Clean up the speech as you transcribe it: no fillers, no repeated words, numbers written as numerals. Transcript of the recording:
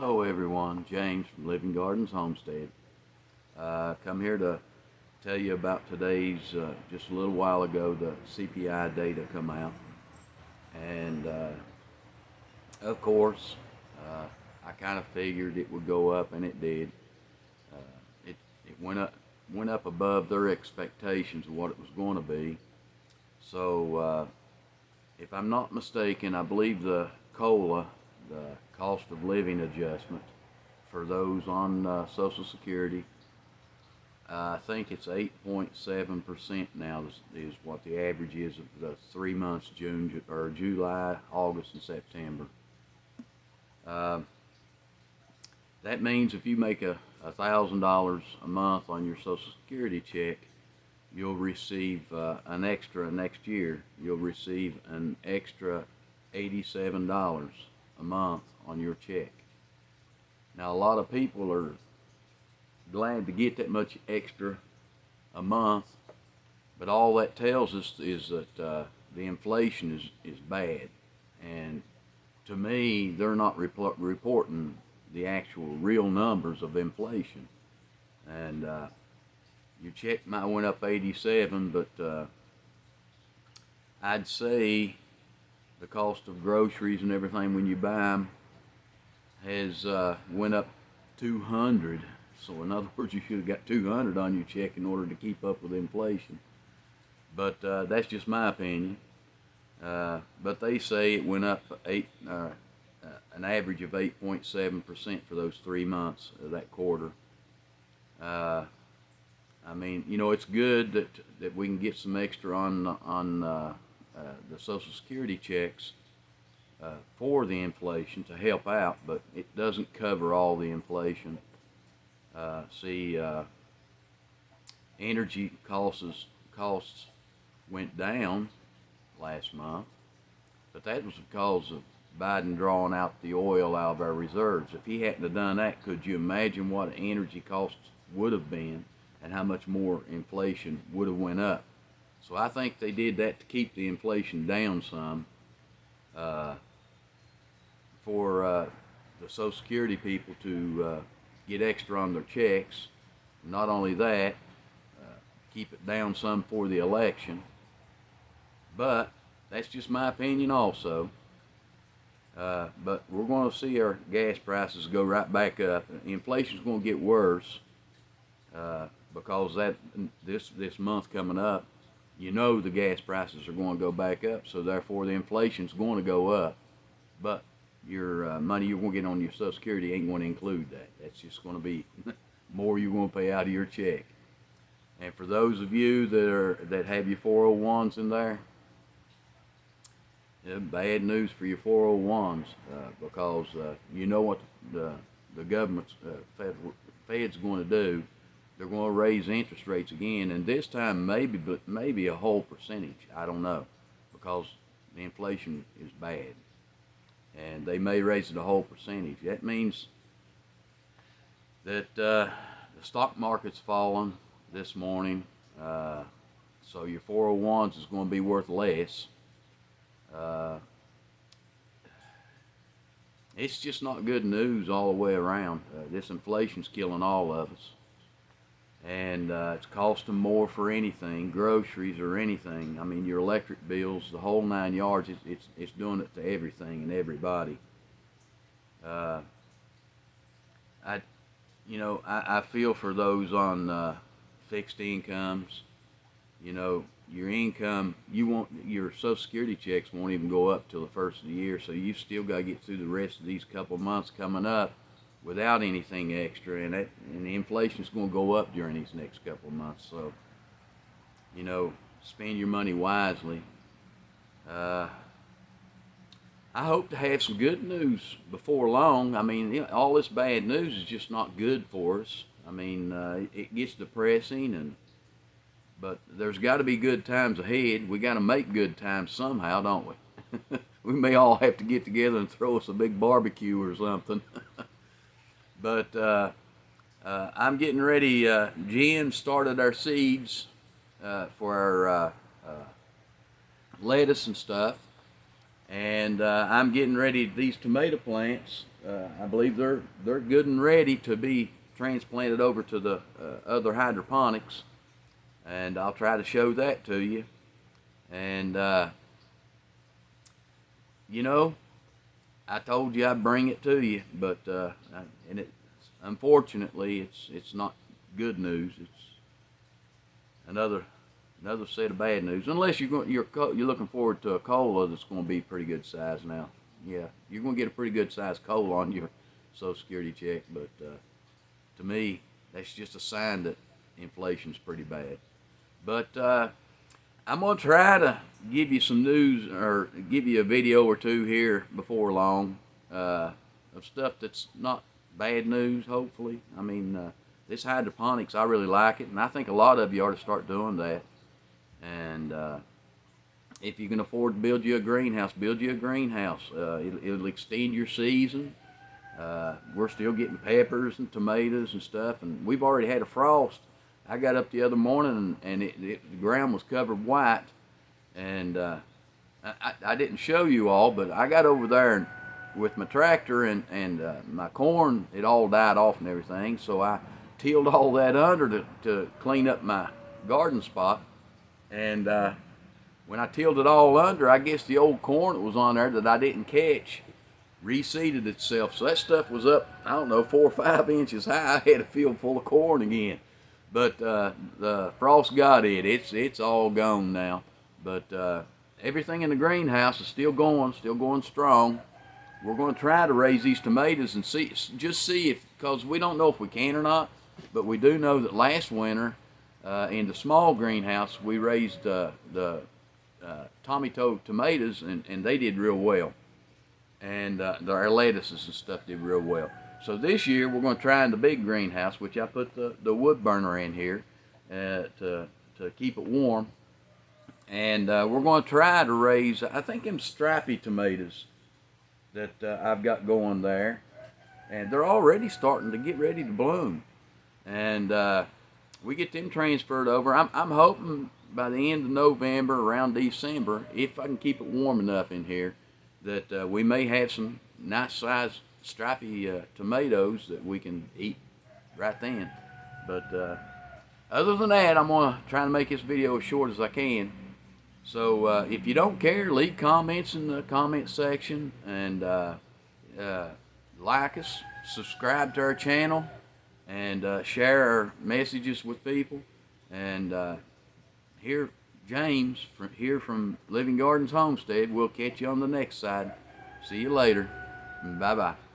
Hello everyone, James from Living Gardens Homestead. Come here to tell you about today's, just a little while ago, the CPI data come out. And of course, uh, I kind of figured it would go up, and it did. It went up above their expectations of what it was going to be. So if I'm not mistaken, I believe the COLA, the cost of living adjustment for those on Social Security, I think it's 8.7% now is what the average is of the 3 months, July, August, and September. Uh, that means if you make $1,000 a month on your Social Security check, you'll receive an extra next year. You'll receive an extra $87 a month on your check. Now, a lot of people are glad to get that much extra a month, but all that tells us is that the inflation is bad. And to me, they're not reporting the actual real numbers of inflation. And your check might went up 87, but I'd say the cost of groceries and everything when you buy them has went up 200. So in other words, you should have got 200 on your check in order to keep up with inflation. But that's just my opinion. But they say it went up an average of 8.7% for those 3 months of that quarter. I mean, it's good that we can get some extra on the Social Security checks for the inflation to help out, but it doesn't cover all the inflation. Energy costs went down last month, but that was because of Biden drawing out the oil out of our reserves. If he hadn't have done that, could you imagine what energy costs would have been and how much more inflation would have went up? So I think they did that to keep the inflation down some for the Social Security people to get extra on their checks. Not only that, keep it down some for the election. But that's just my opinion also. But we're going to see our gas prices go right back up. Inflation's going to get worse because this month coming up, the gas prices are going to go back up. So therefore, the inflation's going to go up. But your money you're going to get on your Social Security ain't going to include that. That's just going to be more you're going to pay out of your check. And for those of you that have your 401s in there, bad news for your 401s because you know what the government's Fed's going to do. They're going to raise interest rates again, and this time maybe a whole percentage. I don't know, because the inflation is bad, and they may raise it a whole percentage. That means that the stock market's fallen this morning, so your 401s is going to be worth less. It's just not good news all the way around. This inflation's killing all of us, and it's costing more for anything, groceries or anything. I mean, your electric bills, the whole 9 yards. It's doing it to everything and everybody. I feel for those on fixed incomes. Your income, your Social Security checks won't even go up till the first of the year, so you still got to get through the rest of these couple of months coming up without anything extra, and the inflation's going to go up during these next couple of months. So, spend your money wisely. I hope to have some good news before long. I mean, all this bad news is just not good for us. I mean, it gets depressing, but there's got to be good times ahead. We got to make good times somehow, don't we? We may all have to get together and throw us a big barbecue or something. But I'm getting ready. Jen started our seeds for our lettuce and stuff. And I'm getting ready, these tomato plants, I believe they're good and ready to be transplanted over to the other hydroponics, and I'll try to show that to you. And you know, I told you I'd bring it to you, but and it unfortunately it's not good news. It's another set of bad news. Unless you're looking forward to a cola that's going to be pretty good size now. Yeah, you're going to get a pretty good size cola on your Social Security check, but to me, that's just a sign that inflation's pretty bad. But I'm going to try to give you some news, or give you a video or two here before long, of stuff that's not bad news, hopefully. I mean, this hydroponics, I really like it, and I think a lot of you ought to start doing that. And if you can afford to build you a greenhouse, build you a greenhouse. It'll extend your season. We're still getting peppers and tomatoes and stuff, and we've already had a frost. I got up the other morning, and the ground was covered white, and I didn't show you all, but I got over there with my tractor, and my corn, it all died off and everything, so I tilled all that under to clean up my garden spot. And when I tilled it all under, I guess the old corn that was on there that I didn't catch reseeded itself. So that stuff was up, I don't know, 4 or 5 inches high. I had a field full of corn again. But the frost got it. It's all gone now. But everything in the greenhouse is still going strong. We're going to try to raise these tomatoes and see if, because we don't know if we can or not, but we do know that last winter in the small greenhouse we raised the tomato tomatoes, and they did real well. And our lettuces and stuff did real well. So this year we're going to try in the big greenhouse, which I put the wood burner in here to keep it warm. And we're going to try to raise, I think, them stripy tomatoes that I've got going there. And they're already starting to get ready to bloom. And we get them transferred over. I'm hoping by the end of November, around December, if I can keep it warm enough in here, that we may have some nice sized stripy tomatoes that we can eat right then. But other than that, I'm going to try to make this video as short as I can. So if you don't care, leave comments in the comment section, and like us, subscribe to our channel, and share our messages with people. And here, James here from Living Gardens Homestead. We'll catch you on the next side. See you later. Bye-bye.